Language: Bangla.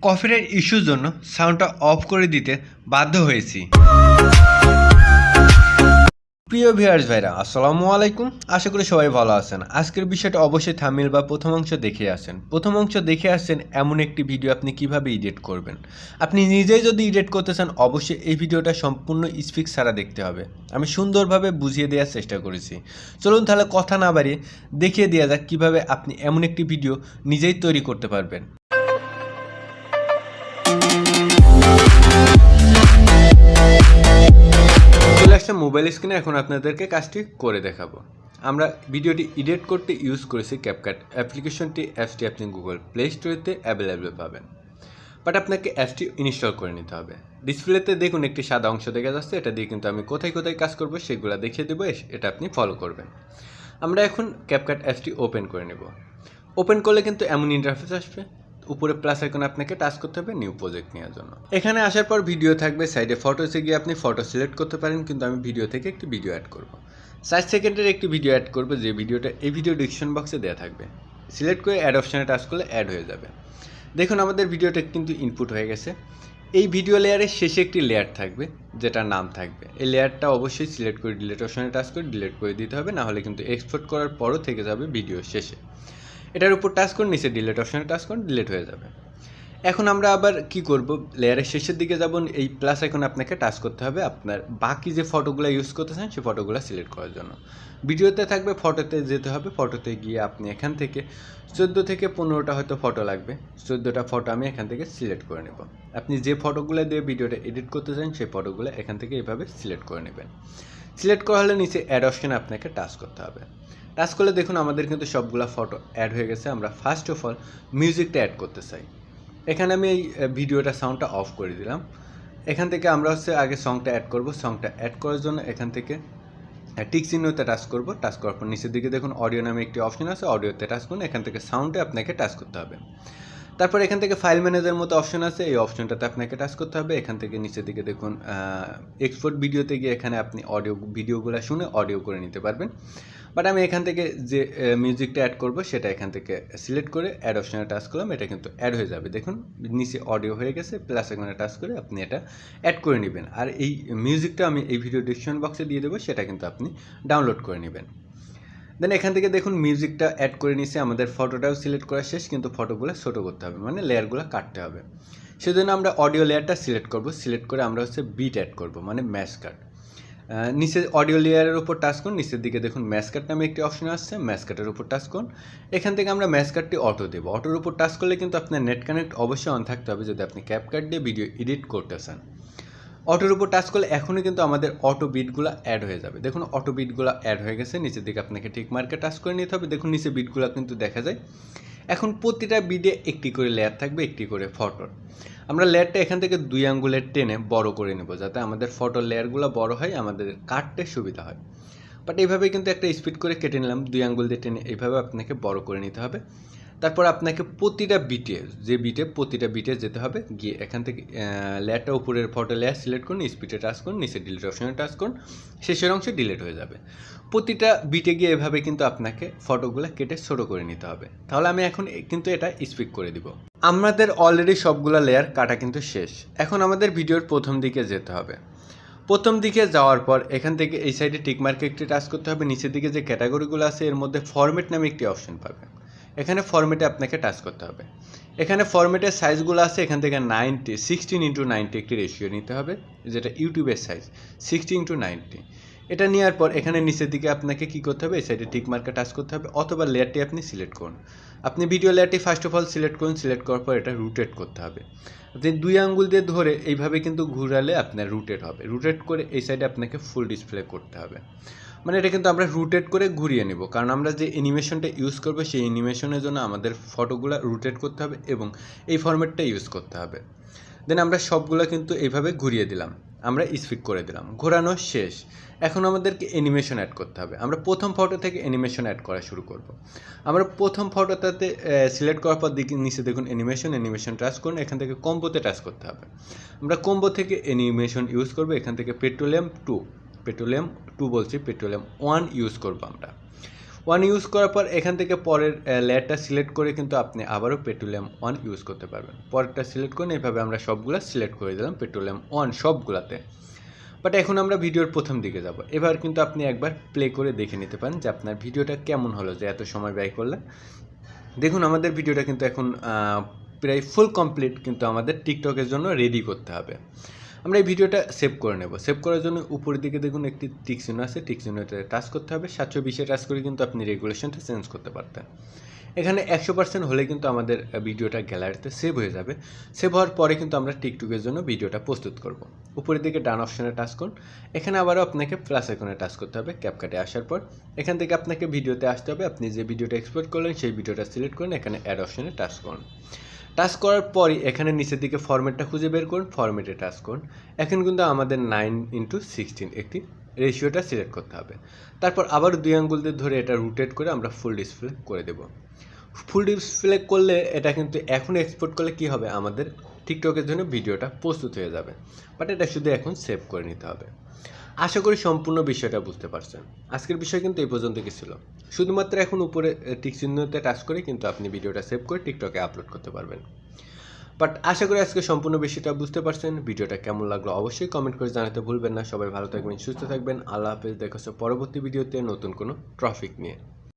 কপিরাইট ইস্যুর জন্য সাউন্ডটা অফ করে দিতে বাধ্য হয়েছি। প্রিয় ভিউয়ার্স ভাইরা, আসসালামু আলাইকুম। আশা করি সবাই ভালো আছেন। আজকের বিষয়টা অবশ্যই থাম্বনেল বা প্রথম অংশ দেখে আসেন। প্রথম অংশ দেখে আসছেন এমন একটি ভিডিও আপনি কিভাবে এডিট করবেন। আপনি নিজেই যদি এডিট করতে চান অবশ্যই এই ভিডিওটা সম্পূর্ণ স্পিক ছাড়া দেখতে হবে। আমি সুন্দরভাবে বুঝিয়ে দেওয়ার চেষ্টা করেছি। চলুন তাহলে কথা না বাড়িয়ে দেখিয়ে দেওয়া যাক কীভাবে আপনি এমন একটি ভিডিও নিজেই তৈরি করতে পারবেন। মোবাইল স্ক্রিনে এখন আপনাদেরকে কাজটি করে দেখাবো। আমরা ভিডিওটি এডিট করতে ইউজ করেছি ক্যাপকাট অ্যাপসটি আপনি গুগল প্লে স্টোরেতে অ্যাভেলেবেল পাবেন, বাট আপনাকে অ্যাপসটি ইনস্টল করে নিতে হবে। ডিসপ্লেতে দেখুন একটি সাদা অংশ দেখা যাচ্ছে, এটা দিয়ে কিন্তু আমি কোথায় কোথায় কাজ করব সেগুলো দেখিয়ে দেবো, এটা আপনি ফলো করবেন। আমরা এখন ক্যাপকাট অ্যাপসটি ওপেন করে নেব। ওপেন করলে কিন্তু এমন ইন্টারফেস আসবে, উপরে প্লাস আইকনে আপনাকে টাচ করতে হবে নিউ প্রজেক্ট নেওয়ার জন্য। এখানে আসার পর ভিডিও থাকবে, সাইডে ফটোসে গিয়ে আপনি ফটো সিলেক্ট করতে পারেন, কিন্তু আমি ভিডিও থেকে একটি ভিডিও অ্যাড করব। 60 সেকেন্ডের একটি ভিডিও অ্যাড করবো, যে ভিডিওটা এই ভিডিও ডিসক্রিপশন বক্সে দেওয়া থাকবে। সিলেক্ট করে অ্যাড অপশানে টাচ করলে অ্যাড হয়ে যাবে। দেখুন আমাদের ভিডিওটা কিন্তু ইনপুট হয়ে গেছে। এই ভিডিও লেয়ারের শেষে একটি লেয়ার থাকবে যেটার নাম থাকবে। এই লেয়ারটা অবশ্যই সিলেক্ট করে ডিলিট অপশানে টাচ করে ডিলিট করে দিতে হবে, না হলে কিন্তু এক্সপোর্ট করার পরও থেকে যাবে ভিডিও শেষে। এটার উপর টাচ করে নিচে ডিলিট অপশানে টাচ করে ডিলিট হয়ে যাবে। এখন আমরা আবার কি করব, লেয়ারের শেষের দিকে যাব, এই প্লাস আইকনে আপনাকে টাচ করতে হবে আপনার বাকি যে ফটোগুলো ইউজ করতেছেন সেই ফটোগুলো সিলেক্ট করার জন্য। ভিডিওতে থাকবে, ফটোতে যেতে হবে। ফটোতে গিয়ে আপনি এখান থেকে 14 থেকে 15টা হয়তো ফটো লাগবে, 14টা ফটো আমি এখান থেকে সিলেক্ট করে নেব। আপনি যে ফটোগুলো দিয়ে ভিডিওটা এডিট করতে চান সেই ফটোগুলো এখান থেকে এইভাবে সিলেক্ট করে নেবেন। সিলেক্ট করা হলে নিচে অ্যাড অপশানে আপনাকে টাচ করতে হবে। টাচ করলে দেখুন আমাদের কিন্তু সবগুলো ফটো অ্যাড হয়ে গেছে। আমরা ফার্স্ট অফ অল মিউজিকটা অ্যাড করতে চাই। এখানে আমি এই ভিডিওটা সাউন্ডটা অফ করে দিলাম। এখান থেকে আমরা আগে সংটা অ্যাড করব। সংটা অ্যাড করার জন্য এখান থেকে টিক চিহ্নতে টাচ করব। টাচ করার পর নিচের দিকে দেখুন অডিও নামে একটি অপশন আছে, অডিওতে টাচ করুন। এখান থেকে সাউন্ডে আপনাকে টাচ করতে হবে। তারপর এখান থেকে ফাইল ম্যানেজার মতো অপশন আছে, এই অপশনটাতে আপনাকে টাচ করতে হবে। এখান থেকে নিচের দিকে দেখুন এক্সপোর্ট ভিডিওতে গিয়ে এখানে আপনি ভিডিওগুলো শুনে অডিও করে নিতে পারবেন। বাট আমি এখান থেকে যে মিউজিকটা অ্যাড করব সেটা এখান থেকে সিলেক্ট করে অ্যাড অপশানে টাচ করলাম, এটা কিন্তু অ্যাড হয়ে যাবে। দেখুন নিচে অডিও হয়ে গেছে, প্লাস এখানে টাচ করে আপনি এটা অ্যাড করে নেবেন। আর এই মিউজিকটা আমি এই ভিডিও ডিসক্রিপশন বক্সে দিয়ে দেবো, সেটা কিন্তু আপনি ডাউনলোড করে নেবেন। দেন এখান থেকে দেখুন মিউজিকটা অ্যাড করে নিচ্ছে, আমাদের ফটোটাও সিলেক্ট করা শেষ, কিন্তু ফটোগুলো ছোটো করতে হবে, মানে লেয়ারগুলো কাটতে হবে। সেজন্য আমরা অডিও লেয়ারটা সিলেক্ট করব। সিলেক্ট করে আমরা বিট অ্যাড করব, মানে ম্যাশ কাট। নিচে অডিও লেয়ারের উপর টাচ করুন, নিচের দিকে দেখুন ম্যাশ কাট নামে একটি অপশন আসছে, ম্যাশ কাটের উপর টাচ করুন। এখান থেকে আমরা ম্যাশ কাটটি অটো দেবো। অটোর উপর টাচ করলে কিন্তু আপনার নেট কানেক্ট অবশ্যই অন থাকতে হবে যদি আপনি ক্যাপকাট দিয়ে ভিডিও এডিট করতে চান। অটোর উপর টাচ করলে এখনই কিন্তু আমাদের অটো বিটগুলো অ্যাড হয়ে যাবে। দেখুন অটো বিটগুলো অ্যাড হয়ে গেছে। নিচের দিকে আপনাকে ঠিক মার্কে টাচ করে নিতে হবে। দেখুন নিচে বিটগুলো কিন্তু দেখা যায়। এখন প্রতিটা বিটে একটি করে লেয়ার থাকবে, একটি করে ফটোর। আমরা লেয়ারটা এখান থেকে 2 আঙ্গুলের টেনে বড় করে নেব, যাতে আমাদের ফটোর লেয়ারগুলো বড় হয়, আমাদের কাটতে সুবিধা হয়। বাট এইভাবে কিন্তু একটা স্পিড করে কেটে নিলাম, 2 আঙ্গুল দিয়ে টেনে এইভাবে আপনাকে বড় করে নিতে হবে। তারপর আপনাকে প্রতিটা বিটে যেতে হবে, গিয়ে এখান থেকে লেয়ারটা উপরের ফটো লেয়ার সিলেক্ট করুন, স্পিডে টাচ করুন, নিচে ডিলিট অপশনে টাচ করুন, শেষের অংশে ডিলিট হয়ে যাবে। প্রতিটা বিটে গিয়ে এভাবে কিন্তু আপনাকে ফটোগুলো কেটে ছোটো করে নিতে হবে। তাহলে আমি এখন কিন্তু এটা স্পিড করে দিব। আমাদের অলরেডি সবগুলো লেয়ার কাটা কিন্তু শেষ। এখন আমাদের ভিডিওর প্রথম দিকে যেতে হবে। প্রথম দিকে যাওয়ার পর এখান থেকে এই সাইডে টিকমার্কে একটি টাচ করতে হবে। নিচের দিকে যে ক্যাটাগরিগুলো আছে এর মধ্যে ফরম্যাট নামে একটি অপশন পাবেন, এখানে ফরম্যাটে আপনাকে টাচ করতে হবে। এখানে ফরম্যাটের সাইজগুলো আছে, এখান থেকে 16:90 একটি রেশিও নিতে হবে, যেটা ইউটিউবের সাইজ 16:90। এটা নেওয়ার পর এখানে নিচের দিকে আপনাকে কী করতে হবে, এই সাইডে টিক মার্কে টাচ করতে হবে, অথবা লেয়ারটি আপনি সিলেক্ট করুন। আপনি ভিডিও লেয়ারটি ফার্স্ট অফ অল সিলেক্ট করুন। সিলেক্ট করার পর এটা রোটেট করতে হবে। আপনি 2 আঙ্গুল দিয়ে ধরে এইভাবে কিন্তু ঘুরালে আপনার রোটেট হবে। রোটেট করে এই সাইডে আপনাকে ফুল ডিসপ্লে করতে হবে, মানে এটা কিন্তু আমরা রোটেট করে ঘুরিয়ে নেব, কারণ আমরা যে অ্যানিমেশনটা ইউজ করব সেই অ্যানিমেশনের জন্য আমাদের ফটোগুলো রোটেট করতে হবে এবং এই ফরম্যাটটা ইউজ করতে হবে। দেন আমরা সবগুলো কিন্তু এইভাবে ঘুরিয়ে দিলাম, আমরা স্পিড করে দিলাম, ঘোরানো শেষ। এখন আমাদেরকে অ্যানিমেশন অ্যাড করতে হবে। আমরা প্রথম ফটো থেকে অ্যানিমেশন অ্যাড করা শুরু করব। আমরা প্রথম ফটোটাতে সিলেক্ট করার পর নিচে দেখুন অ্যানিমেশন টাচ করুন, এখান থেকে কম্বোতে টাচ করতে হবে। আমরা কম্বো থেকে অ্যানিমেশন ইউজ করব। এখান থেকে পেট্রোলিয়াম 2 বলছি, পেট্রোলিয়াম 1 ইউজ করব। আমরা ওয়ান ইউজ করার পর এখান থেকে পরের লেয়ারটা সিলেক্ট করে কিন্তু আপনি আবারও পেট্রোলিয়াম অন ইউজ করতে পারবেন। পরেরটা সিলেক্ট করে এইভাবে আমরা সবগুলো সিলেক্ট করে দিলাম পেট্রোলিয়াম অন সবগুলাতে। বাট এখন আমরা ভিডিওর প্রথম দিকে যাব। এবার কিন্তু আপনি একবার প্লে করে দেখে নিতে পারেন যে আপনার ভিডিওটা কেমন হলো, যে এত সময় ব্যয় করলে। দেখুন আমাদের ভিডিওটা কিন্তু এখন প্রায় ফুল কমপ্লিট, কিন্তু আমাদের টিকটকের জন্য রেডি করতে হবে। আমরা এই ভিডিওটা সেভ করে নেব। সেভ করার জন্য উপরের দিকে দেখুন একটি টিক চিহ্ন আছে, টিক চিহ্নতে টাচ করতে হবে। 720-এ টাচ করে কিন্তু আপনি রেগুলেশনটা চেঞ্জ করতে পারতেন। এখানে 100% হলে কিন্তু আমাদের ভিডিওটা গ্যালারিতে সেভ হয়ে যাবে। সেভ হওয়ার পরে কিন্তু আমরা টিকটকের জন্য ভিডিওটা প্রস্তুত করব। উপরের দিকে ডান অপশনে টাচ করুন। এখানে আবারও আপনাকে প্লাস আইকনে টাচ করতে হবে। ক্যাপকাটে আসার পর এখান থেকে আপনাকে ভিডিওতে আসতে হবে। আপনি যে ভিডিওটা এক্সপোর্ট করলেন সেই ভিডিওটা সিলেক্ট করুন, এখানে অ্যাড অপশনে টাচ করুন। টাচ করার পরই এখানে নিচের দিকে ফরম্যাটটা খুঁজে বের করুন, ফরম্যাটে টাচ করুন। এখন কিন্তু আমাদের 9:16 একটি রেশিওটা সিলেক্ট করতে হবে। তারপর আবার 2 আঙ্গুল দিয়ে ধরে এটা রোটেট করে আমরা ফুল ডিসপ্লে করে দেব। ফুল ডিসপ্লে করলে এটা কিন্তু এখন এক্সপোর্ট করলে কি হবে, আমাদের টিকটকের জন্য ভিডিওটা প্রস্তুত হয়ে যাবে। বাট এটা শুধু এখন সেভ করে নিতে হবে। আশা করি সম্পূর্ণ বিষয়টা বুঝতে পারছেন। আজকের বিষয় কিন্তু এই পর্যন্ত ছিল। শুধুমাত্র এখন উপরে টিক চিহ্নতে টাচ করে কিন্তু আপনি ভিডিওটা সেভ করে টিকটকে আপলোড করতে পারবেন। বাট আশা করি আজকে সম্পূর্ণ বিষয়টা বুঝতে পারছেন। ভিডিওটা কেমন লাগলো অবশ্যই কমেন্ট করে জানাতে ভুলবেন না। সবাই ভালো থাকবেন, সুস্থ থাকবেন। আল্লাহ হাফেজ। দেখা হচ্ছে পরবর্তী ভিডিওতে নতুন কোনো টপিক নিয়ে।